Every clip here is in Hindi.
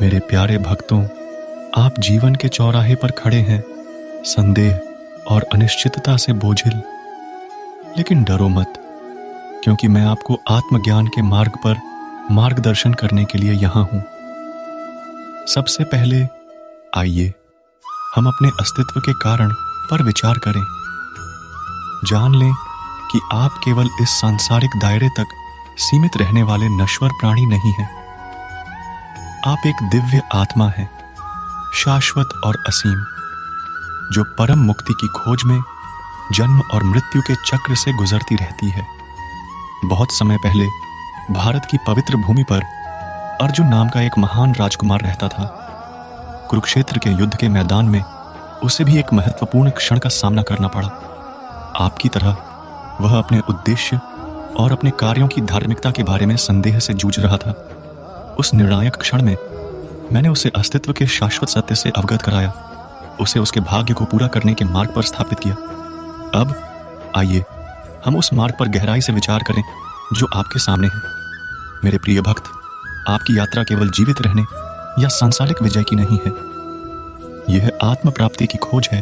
मेरे प्यारे भक्तों, आप जीवन के चौराहे पर खड़े हैं, संदेह और अनिश्चितता से बोझिल। लेकिन डरो मत, क्योंकि मैं आपको आत्मज्ञान के मार्ग पर मार्गदर्शन करने के लिए यहां हूं। सबसे पहले आइए हम अपने अस्तित्व के कारण पर विचार करें। जान लें कि आप केवल इस सांसारिक दायरे तक सीमित रहने वाले नश्वर प्राणी नहीं हैं। आप एक दिव्य आत्मा हैं, शाश्वत और असीम, जो परम मुक्ति की खोज में जन्म और मृत्यु के चक्र से गुजरती रहती है। बहुत समय पहले भारत की पवित्र भूमि पर अर्जुन नाम का एक महान राजकुमार रहता था। कुरुक्षेत्र के युद्ध के मैदान में उसे भी एक महत्वपूर्ण क्षण का सामना करना पड़ा। आपकी तरह वह अपने उद्देश्य और अपने कार्यों की धार्मिकता के बारे में संदेह से जूझ रहा था। उस निर्णायक क्षण में मैंने उसे अस्तित्व के शाश्वत सत्य से अवगत कराया, उसे उसके भाग्य को पूरा करने के मार्ग पर स्थापित किया। अब आइए हम उस मार्ग पर गहराई से विचार करें जो आपके सामने है। मेरे प्रिय भक्त, आपकी यात्रा केवल जीवित रहने या सांसारिक विजय की नहीं है। यह आत्म प्राप्ति की खोज है,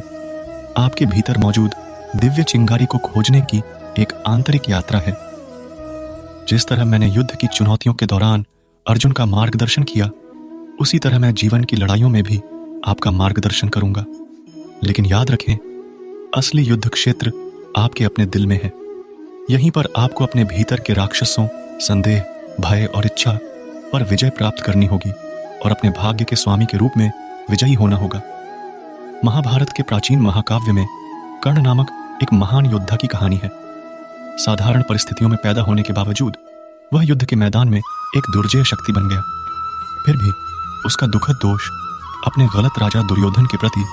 आपके भीतर मौजूद दिव्य चिंगारी को खोजने की एक आंतरिक यात्रा है। जिस तरह मैंने युद्ध की चुनौतियों के दौरान अर्जुन का मार्गदर्शन किया, उसी तरह मैं जीवन की लड़ाइयों में भी आपका मार्गदर्शन करूंगा। लेकिन याद रखें, असली युद्ध क्षेत्र आपके अपने दिल में है। यहीं पर आपको अपने भीतर के राक्षसों, संदेह, भय और इच्छा पर विजय प्राप्त करनी होगी और अपने भाग्य के स्वामी के रूप में विजयी होना होगा। महाभारत के प्राचीन महाकाव्य में कर्ण नामक एक महान योद्धा की कहानी है। साधारण परिस्थितियों में पैदा होने के बावजूद वह युद्ध के मैदान में एक दुर्जय शक्ति बन गया। फिर भी उसका दुखद दोष अपने गलत राजा दुर्योधन के प्रति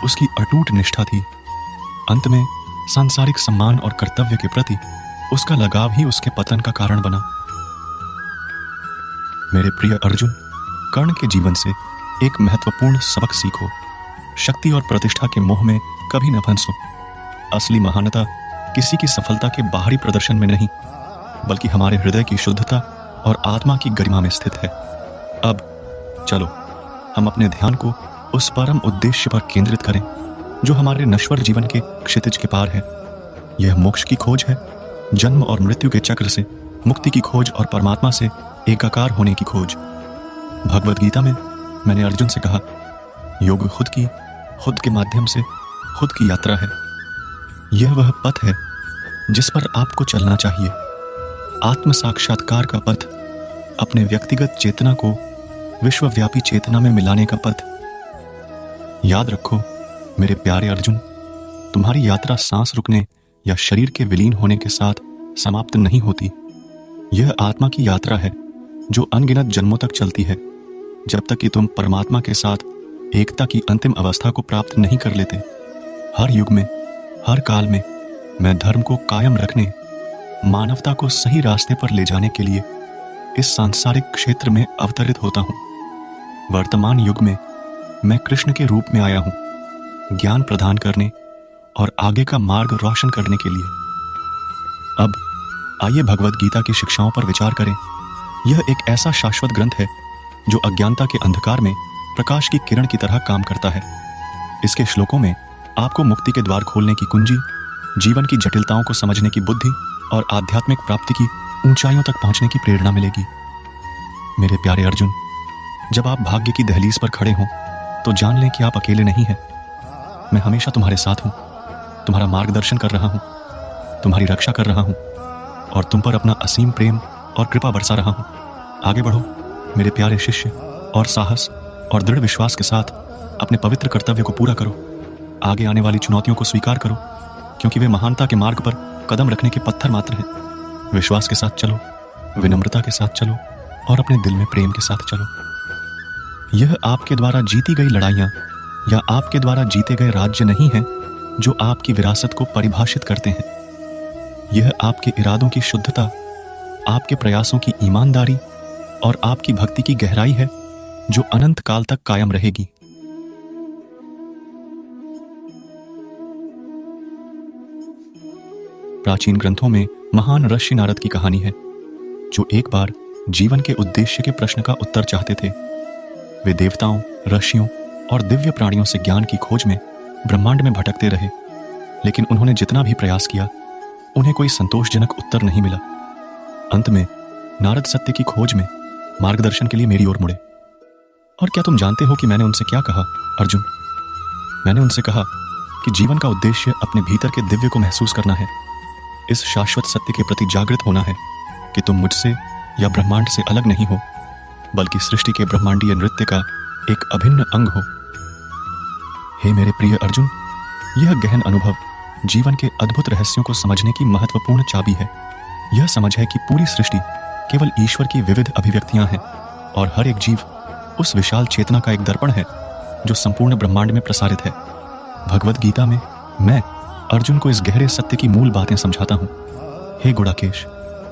उसकी अटूट निष्ठा थी। अंत में सांसारिक सम्मान और कर्तव्य के प्रति उसका लगाव ही उसके पतन का कारण बना। मेरे प्रिय अर्जुन, कर्ण के जीवन से एक महत्वपूर्ण सबक सीखो। शक्ति और प्रतिष्ठा के मोह में कभी न फंसो। असली महानता किसी की सफलता के बाहरी प्रदर्शन में नहीं, बल्कि हमारे हृदय की शुद्धता और आत्मा की गरिमा में स्थित है। अब चलो हम अपने ध्यान को उस परम उद्देश्य पर केंद्रित करें जो हमारे नश्वर जीवन के क्षितिज के पार है। यह मोक्ष की खोज है, जन्म और मृत्यु के चक्र से मुक्ति की खोज और परमात्मा से एकाकार होने की खोज। भगवद गीता में मैंने अर्जुन से कहा, योग खुद के माध्यम से खुद की यात्रा है। यह वह पथ है जिस पर आपको चलना चाहिए। आत्म साक्षात्कार का पथ, अपने व्यक्तिगत चेतना को विश्वव्यापी चेतना में मिलाने का पथ। याद रखो मेरे प्यारे अर्जुन, तुम्हारी यात्रा सांस रुकने या शरीर के विलीन होने के साथ समाप्त नहीं होती। यह आत्मा की यात्रा है जो अनगिनत जन्मों तक चलती है, जब तक कि तुम परमात्मा के साथ एकता की अंतिम अवस्था को प्राप्त नहीं कर लेते। हर युग में, हर काल में मैं धर्म को कायम रखने, मानवता को सही रास्ते पर ले जाने के लिए इस सांसारिक क्षेत्र में अवतरित होता हूं। वर्तमान युग में मैं कृष्ण के रूप में आया हूं, ज्ञान प्रदान करने और आगे का मार्ग रोशन करने के लिए। अब आइए भगवद गीता की शिक्षाओं पर विचार करें। यह एक ऐसा शाश्वत ग्रंथ है जो अज्ञानता के अंधकार में प्रकाश की किरण की तरह काम करता है। इसके श्लोकों में आपको मुक्ति के द्वार खोलने की कुंजी, जीवन की जटिलताओं को समझने की बुद्धि और आध्यात्मिक प्राप्ति की ऊंचाइयों तक पहुंचने की प्रेरणा मिलेगी। मेरे प्यारे अर्जुन, जब आप भाग्य की दहलीज पर खड़े हों तो जान लें कि आप अकेले नहीं हैं। मैं हमेशा तुम्हारे साथ हूं, तुम्हारा मार्गदर्शन कर रहा हूं, तुम्हारी रक्षा कर रहा हूं और तुम पर अपना असीम प्रेम और कृपा बरसा रहा हूं। आगे बढ़ो मेरे प्यारे शिष्य, और साहस और दृढ़ विश्वास के साथ अपने पवित्र कर्तव्य को पूरा करो। आगे आने वाली चुनौतियों को स्वीकार करो, क्योंकि वे महानता के मार्ग पर कदम रखने के पत्थर मात्र हैं। विश्वास के साथ चलो, विनम्रता के साथ चलो और अपने दिल में प्रेम के साथ चलो। यह आपके द्वारा जीती गई लड़ाइयां या आपके द्वारा जीते गए राज्य नहीं हैं जो आपकी विरासत को परिभाषित करते हैं। यह आपके इरादों की शुद्धता, आपके प्रयासों की ईमानदारी और आपकी भक्ति की गहराई है जो अनंत काल तक कायम रहेगी। प्राचीन ग्रंथों में महान ऋषि नारद की कहानी है, जो एक बार जीवन के उद्देश्य के प्रश्न का उत्तर चाहते थे। वे देवताओं, ऋषियों और दिव्य प्राणियों से ज्ञान की खोज में ब्रह्मांड में भटकते रहे, लेकिन उन्होंने जितना भी प्रयास किया उन्हें कोई संतोषजनक उत्तर नहीं मिला। अंत में नारद सत्य की खोज में मार्गदर्शन के लिए मेरी ओर मुड़े। और क्या तुम जानते हो कि मैंने उनसे क्या कहा, अर्जुन? मैंने उनसे कहा कि जीवन का उद्देश्य अपने भीतर के दिव्य को महसूस करना है, इस शाश्वत सत्य के प्रति जागृत होना है कि तुम मुझसे या ब्रह्मांड से अलग नहीं हो, बल्कि सृष्टि के ब्रह्मांडीय नृत्य का एक अभिन्न अंग हो। हे मेरे प्रिय अर्जुन, यह गहन अनुभव जीवन के अद्भुत रहस्यों को समझने की महत्वपूर्ण चाबी है। यह समझ है कि पूरी सृष्टि केवल ईश्वर की विविध अभिव्यक्तियां हैं और हर एक जीव उस विशाल चेतना का एक दर्पण है जो संपूर्ण ब्रह्मांड में प्रसारित है। भगवद गीता में मैं अर्जुन को इस गहरे सत्य की मूल बातें समझाता हूँ। हे गुड़ाकेश,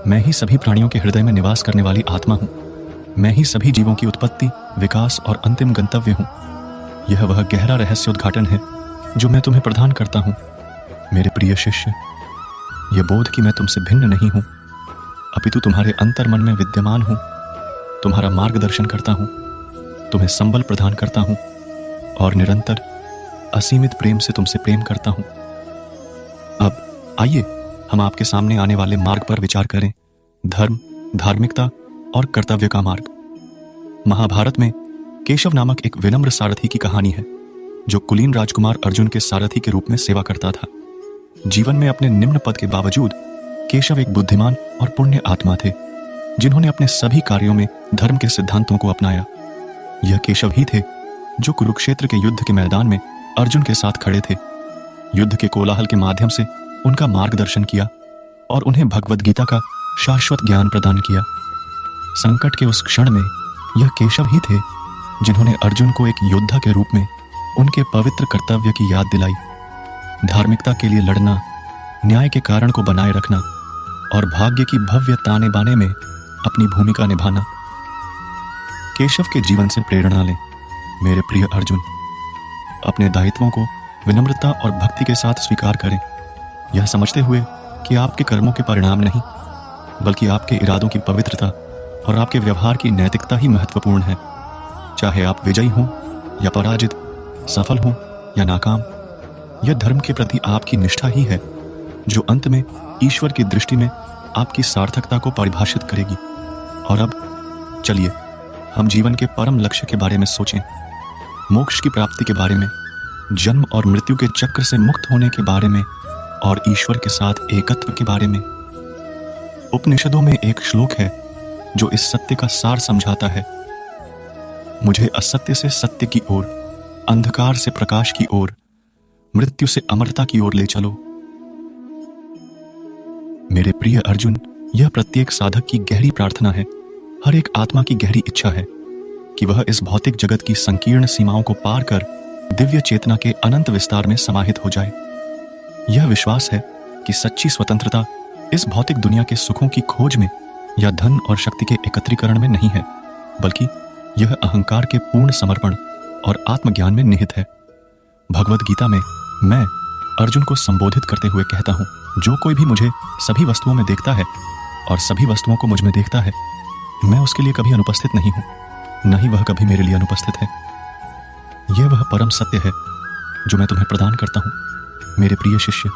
मैं ही सभी प्राणियों के हृदय में निवास करने वाली आत्मा हूँ। मैं ही सभी जीवों की उत्पत्ति, विकास और अंतिम गंतव्य हूँ। यह वह गहरा रहस्योद्घाटन है जो मैं तुम्हें प्रदान करता हूँ। मेरे प्रिय शिष्य, यह बोध कि मैं तुमसे भिन्न नहीं हूँ, अपितु तुम्हारे अंतर्मन में विद्यमान हूँ, तुम्हारा मार्गदर्शन करता हूँ, तुम्हें संबल प्रदान करता हूँ और निरंतर असीमित प्रेम से तुमसे प्रेम करता हूँ। अब आइए हम आपके सामने आने वाले मार्ग पर विचार करें। धर्म, धार्मिकता और कर्तव्य का मार्ग। महाभारत में केशव नामक एक विनम्र सारथी की कहानी है जो कुलीन राजकुमार अर्जुन के सारथी के रूप में सेवा करता था। जीवन में अपने निम्न पद के बावजूद केशव एक बुद्धिमान और पुण्य आत्मा थे जिन्होंने अपने सभी कार्यों में धर्म के सिद्धांतों को अपनाया। यह केशव ही थे जो कुरुक्षेत्र के युद्ध के मैदान में अर्जुन के साथ खड़े थे, युद्ध के कोलाहल के माध्यम से उनका मार्गदर्शन किया और उन्हें भगवद गीता का शाश्वत ज्ञान प्रदान किया। संकट के उस क्षण में यह केशव ही थे जिन्होंने अर्जुन को एक योद्धा के रूप में उनके पवित्र कर्तव्य की याद दिलाई। धार्मिकता के लिए लड़ना, न्याय के कारण को बनाए रखना और भाग्य की भव्य ताने बाने में अपनी भूमिका निभाना। केशव के जीवन से प्रेरणा लें मेरे प्रिय अर्जुन। अपने दायित्वों को विनम्रता और भक्ति के साथ स्वीकार करें, यह समझते हुए कि आपके कर्मों के परिणाम नहीं बल्कि आपके इरादों की पवित्रता और आपके व्यवहार की नैतिकता ही महत्वपूर्ण है। चाहे आप विजयी हों या पराजित, सफल हों या नाकाम, यह धर्म के प्रति आपकी निष्ठा ही है जो अंत में ईश्वर की दृष्टि में आपकी सार्थकता को परिभाषित करेगी। और अब चलिए हम जीवन के परम लक्ष्य के बारे में सोचें, मोक्ष की प्राप्ति के बारे में, जन्म और मृत्यु के चक्र से मुक्त होने के बारे में और ईश्वर के साथ एकत्व के बारे में। उपनिषदों में एक श्लोक है जो इस सत्य का सार समझाता है। मुझे असत्य से सत्य की ओर, अंधकार से प्रकाश की ओर, मृत्यु से अमरता की ओर ले चलो। मेरे प्रिय अर्जुन, यह प्रत्येक साधक की गहरी प्रार्थना है, हर एक आत्मा की गहरी इच्छा है कि वह इस भौतिक जगत की संकीर्ण सीमाओं को पार कर दिव्य चेतना के अनंत विस्तार में समाहित हो जाए। यह विश्वास है कि सच्ची स्वतंत्रता इस भौतिक दुनिया के सुखों की खोज में या धन और शक्ति के एकत्रीकरण में नहीं है, बल्कि यह अहंकार के पूर्ण समर्पण और आत्मज्ञान में निहित है। भगवद गीता में मैं अर्जुन को संबोधित करते हुए कहता हूँ, जो कोई भी मुझे सभी वस्तुओं में देखता है और सभी वस्तुओं को मुझ में देखता है, मैं उसके लिए कभी अनुपस्थित नहीं हूँ, न ही वह कभी मेरे लिए अनुपस्थित है। यह वह परम सत्य है जो मैं तुम्हें प्रदान करता हूँ मेरे प्रिय शिष्य।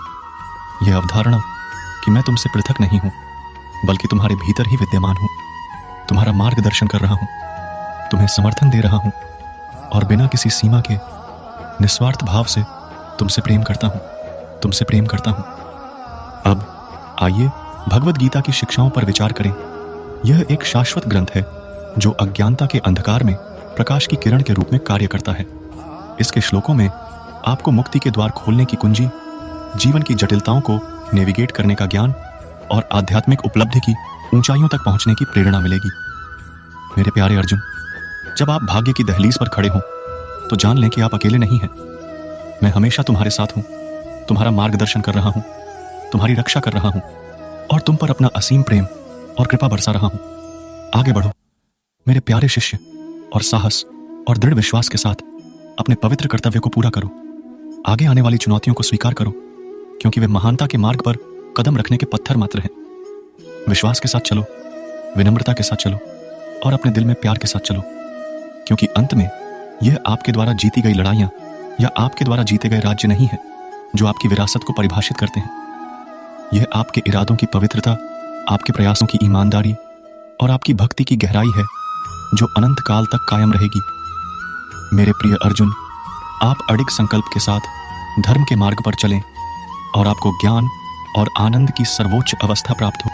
यह अवधारणा कि मैं तुमसे पृथक नहीं हूँ बल्कि तुम्हारे भीतर ही विद्यमान हूँ, तुम्हारा मार्गदर्शन कर रहा हूँ, तुम्हें समर्थन दे रहा हूँ और बिना किसी सीमा के निस्वार्थ भाव से तुमसे प्रेम करता हूँ, तुमसे प्रेम करता हूँ। अब आइए भगवद गीता की शिक्षाओं पर विचार करें। यह एक शाश्वत ग्रंथ है जो अज्ञानता के अंधकार में प्रकाश की किरण के रूप में कार्य करता है। इसके श्लोकों में आपको मुक्ति के द्वार खोलने की कुंजी, जीवन की जटिलताओं को नेविगेट करने का ज्ञान और आध्यात्मिक उपलब्धि की ऊंचाइयों तक पहुंचने की प्रेरणा मिलेगी। मेरे प्यारे अर्जुन, जब आप भाग्य की दहलीज पर खड़े हों तो जान लें कि आप अकेले नहीं हैं। मैं हमेशा तुम्हारे साथ हूं, तुम्हारा मार्गदर्शन कर रहा हूं, तुम्हारी रक्षा कर रहा हूं और तुम पर अपना असीम प्रेम और कृपा बरसा रहा हूं। आगे बढ़ो मेरे प्यारे शिष्य और साहस और दृढ़ विश्वास के साथ अपने पवित्र कर्तव्य को पूरा करो। आगे आने वाली चुनौतियों को स्वीकार करो क्योंकि वे महानता के मार्ग पर कदम रखने के पत्थर मात्र हैं। विश्वास के साथ चलो, विनम्रता के साथ चलो और अपने दिल में प्यार के साथ चलो। क्योंकि अंत में यह आपके द्वारा जीती गई लड़ाइयां या आपके द्वारा जीते गए राज्य नहीं है जो आपकी विरासत को परिभाषित करते हैं। यह आपके इरादों की पवित्रता, आपके प्रयासों की ईमानदारी और आपकी भक्ति की गहराई है जो अनंत काल तक कायम रहेगी। मेरे प्रिय अर्जुन, आप अडिग संकल्प के साथ धर्म के मार्ग पर चलें और आपको ज्ञान और आनंद की सर्वोच्च अवस्था प्राप्त हो।